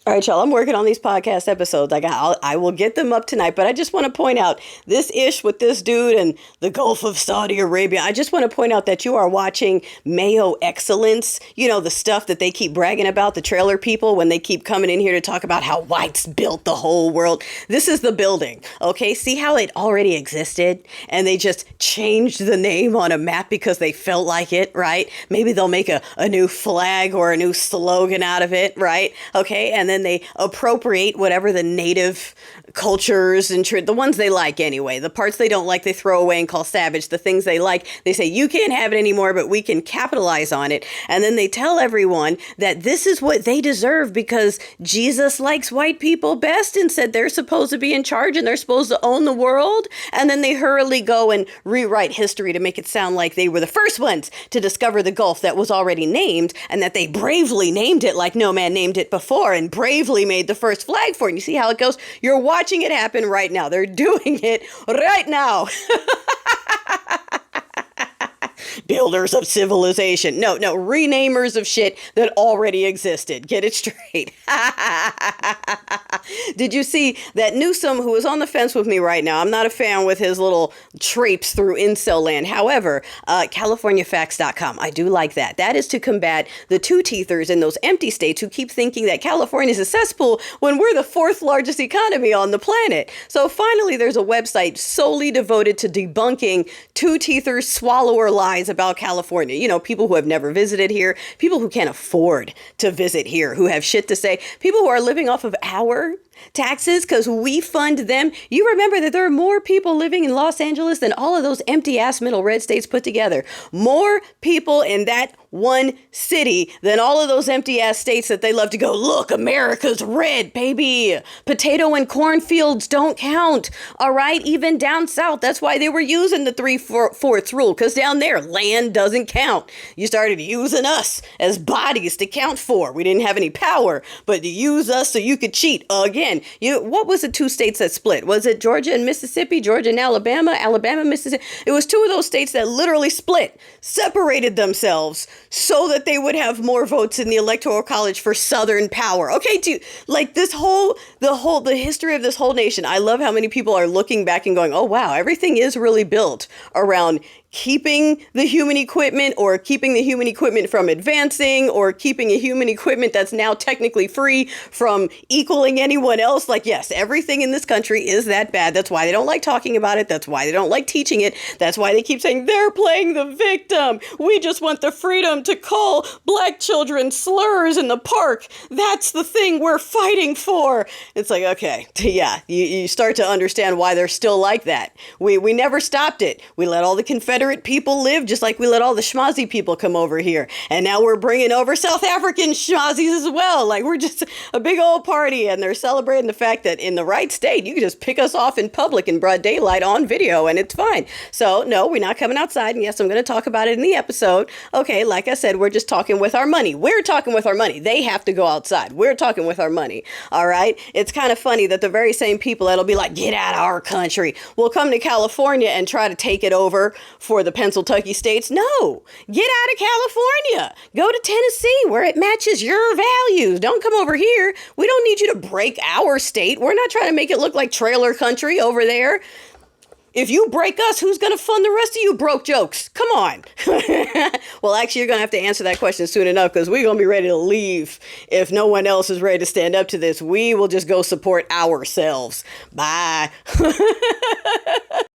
All right, y'all, I'm working on these podcast episodes. I will get them up tonight, but I just want to point out this ish with this dude and the Gulf of Saudi Arabia. I just want to point out that you are watching Mayo Excellence. You know, the stuff that they keep bragging about, the trailer people, when they keep coming in here to talk about how whites built the whole world. This is the building, okay? See how it already existed and they just changed the name on a map because they felt like it, right? Maybe they'll make a new flag or a new slogan out of it, right? Okay, and then they appropriate whatever the native cultures and the ones they like anyway. The parts they don't like, they throw away and call savage. The things they like, they say, you can't have it anymore, but we can capitalize on it. And then they tell everyone that this is what they deserve because Jesus likes white people best and said they're supposed to be in charge and they're supposed to own the world. And then they hurriedly go and rewrite history to make it sound like they were the first ones to discover the Gulf that was already named and that they bravely named it like no man named it before and bravely made the first flag for it. And you see how it goes? You're watching it happen right now. They're doing it right now. Builders of civilization. No, renamers of shit that already existed. Get it straight. Did you see that Newsom, who is on the fence with me right now? I'm not a fan with his little traipse through incel land. However, CaliforniaFacts.com. I do like that. That is to combat the two-teethers in those empty states who keep thinking that California is a cesspool when we're the fourth largest economy on the planet. So finally, there's a website solely devoted to debunking two-teethers, swallower lies about California. You know, people who have never visited here, people who can't afford to visit here, who have shit to say, people who are living off of our taxes because we fund them. You remember that there are more people living in Los Angeles than all of those empty ass middle red states put together. More people in that one city than all of those empty ass states that they love to go, look, America's red, baby. Potato and cornfields don't count. All right. Even down south. That's why they were using the 3/4 rule, because down there land doesn't count. You started using us as bodies to count for. We didn't have any power, but you use us so you could cheat again. What was the two states that split? Was it Georgia and Mississippi, Georgia and Alabama, Alabama, Mississippi? It was two of those states that literally split, separated themselves so that they would have more votes in the electoral college for Southern power. Okay, like the history of this whole nation. I love how many people are looking back and going, oh, wow, everything is really built around keeping the human equipment or keeping the human equipment from advancing or keeping a human equipment that's now technically free from equaling anyone else. Like, yes, everything in this country is that bad. That's why they don't like talking about it. That's why they don't like teaching it. That's why they keep saying they're playing the victim. We just want the freedom to call black children slurs in the park. That's the thing we're fighting for. It's like, okay, yeah, you start to understand why they're still like that. We never stopped it. We let all the Confederate people live just like we let all the schmozzy people come over here. And now we're bringing over South African schmozzies as well. Like, we're just a big old party, and they're celebrating the fact that in the right state, you can just pick us off in public in broad daylight on video and it's fine. So no, we're not coming outside. And yes, I'm going to talk about it in the episode. Okay, like I said, we're just talking with our money. We're talking with our money. They have to go outside. We're talking with our money. All right. It's kind of funny that the very same people that'll be like, get out of our country, will come to California and try to take it over for the Pennsylvania states. No, get out of California. Go to Tennessee where it matches your values. Don't come over here. We don't need you to break our state. We're not trying to make it look like trailer country over there. If you break us, who's going to fund the rest of you broke jokes? Come on. Well, actually, you're going to have to answer that question soon enough because we're going to be ready to leave. If no one else is ready to stand up to this, we will just go support ourselves. Bye.